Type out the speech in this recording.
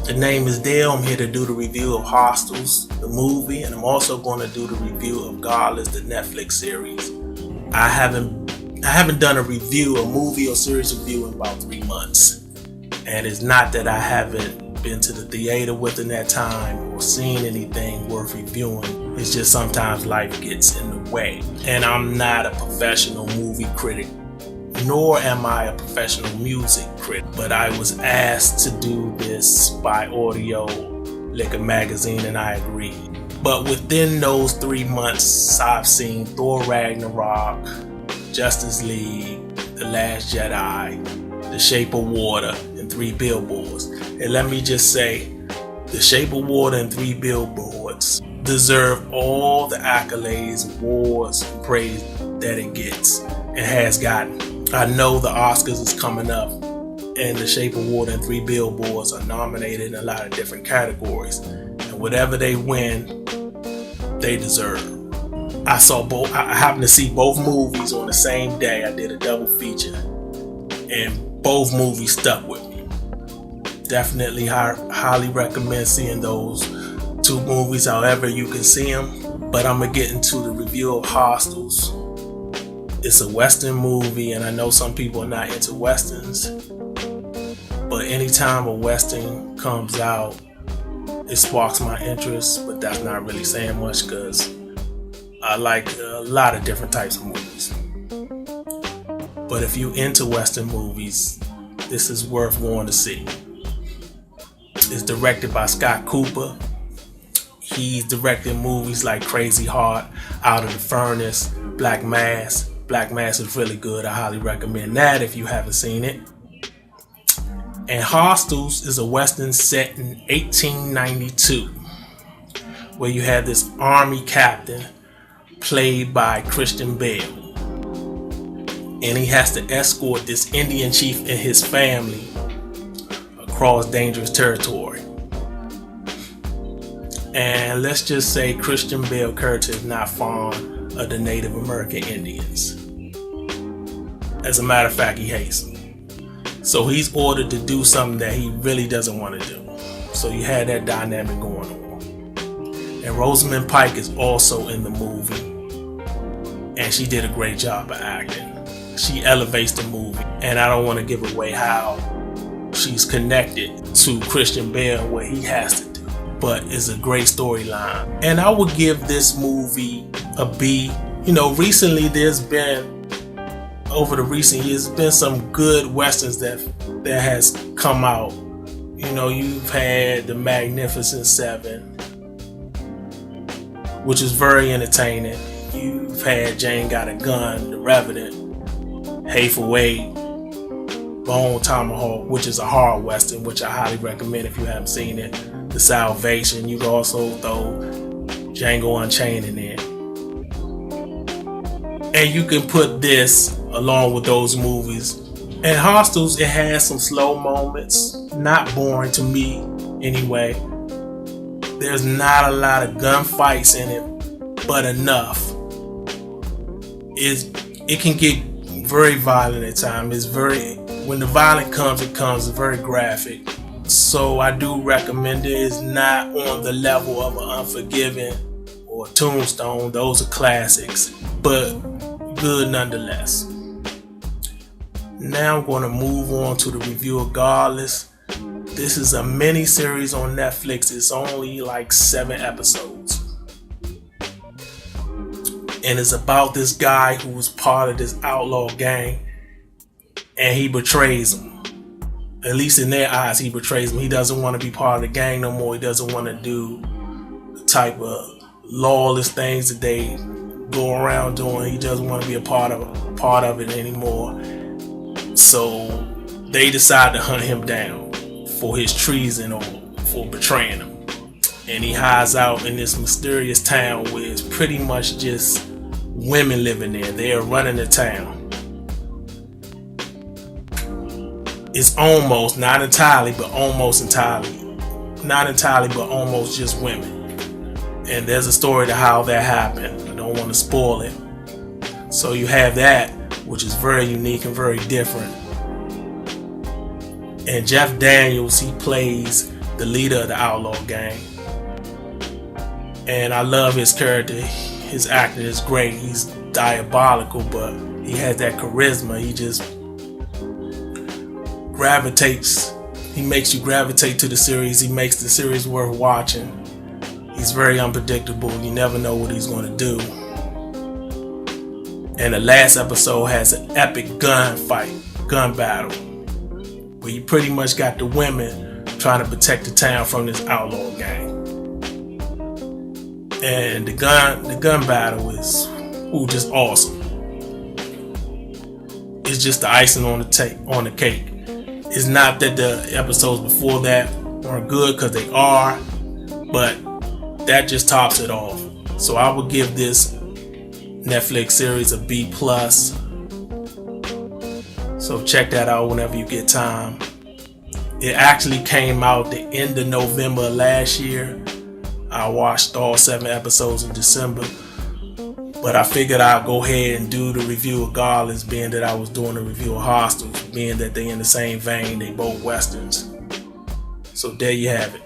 The name is Dale. I'm here to do the review of Hostels, the movie, and I'm also going to do the review of Godless, the Netflix series. I haven't done a movie or series review in about 3 months. And it's not that I haven't been to the theater within that time or seen anything worth reviewing. It's just sometimes life gets in the way. And I'm not a professional movie critic, nor am I a professional music critic, but I was asked to do this by Audio Liquor Magazine and I agreed. But within those 3 months, I've seen Thor Ragnarok, Justice League, The Last Jedi, The Shape of Water, and 3 Billboards. And let me just say, The Shape of Water and 3 Billboards deserve all the accolades, awards, and praise that it gets and has gotten. I know the Oscars is coming up, and The Shape of Water and 3 Billboards are nominated in a lot of different categories. And whatever they win, they deserve. I happened to see both movies on the same day. I did a double feature, and both movies stuck with me. Definitely highly recommend seeing those 2 movies however you can see them. But I'm going to get into the review of Hostels. It's a Western movie, and I know some people are not into Westerns, but anytime a Western comes out, it sparks my interest, but that's not really saying much because I like a lot of different types of movies. But if you're into Western movies, this is worth going to see. It's directed by Scott Cooper. He's directed movies like Crazy Heart, Out of the Furnace, Black Mass. Black Mass is really good. I highly recommend that if you haven't seen it. And Hostels is a Western set in 1892, where you have this army captain played by Christian Bale. And he has to escort this Indian chief and his family across dangerous territory. And let's just say Christian Bale character is not fond of the Native American Indians. As a matter of fact, he hates them. So he's ordered to do something that he really doesn't want to do. So you had that dynamic going on. And Rosamund Pike is also in the movie, and she did a great job of acting. She elevates the movie, and I don't want to give away how she's connected to Christian Bale, what he has to do. But it's a great storyline. And I would give this movie a B. Recently over the recent years, there's been some good Westerns that has come out. You've had The Magnificent Seven, which is very entertaining. You've had Jane Got a Gun, The Revenant, Hateful Eight, Bone Tomahawk, which is a horror Western, which I highly recommend if you haven't seen it. The Salvation. You can also throw Django Unchained in there. And you can put this along with those movies. And Hostels, it has some slow moments, not boring to me anyway. There's not a lot of gunfights in it, but enough. It can get very violent at times. When the violence comes, it's very graphic. So I do recommend it. It's not on the level of an Unforgiven or Tombstone. Those are classics, but good nonetheless. Now I'm going to move on to the review of Godless. This is a mini series on Netflix. It's only like 7 episodes. And it's about this guy who was part of this outlaw gang, and he betrays them. At least in their eyes, he betrays them. He doesn't want to be part of the gang no more. He doesn't want to do the type of lawless things that they go around doing. He doesn't want to be a part of it anymore. So they decide to hunt him down for his treason or for betraying them. And he hides out in this mysterious town where it's pretty much just women living there. They're running the town. It's almost, not entirely, but almost just women. And there's a story to how that happened. I don't want to spoil it. So you have that, which is very unique and very different. And Jeff Daniels, he plays the leader of the outlaw gang. And I love his character. His acting is great. He's diabolical, but he has that charisma. He just gravitates. He makes you gravitate to the series. He makes the series worth watching. He's very unpredictable. You never know what he's going to do. And the last episode has an epic gun battle, where you pretty much got the women trying to protect the town from this outlaw gang. And the gun battle is just awesome. It's just the icing on the cake. It's not that the episodes before that weren't good, because they are, but that just tops it off. So I would give this Netflix series a B+. So check that out whenever you get time. It actually came out the end of November last year. I watched all 7 episodes in December, but I figured I'd go ahead and do the review of Godless, being that I was doing a review of Hostels, being that they in the same vein, they both westerns. So there you have it.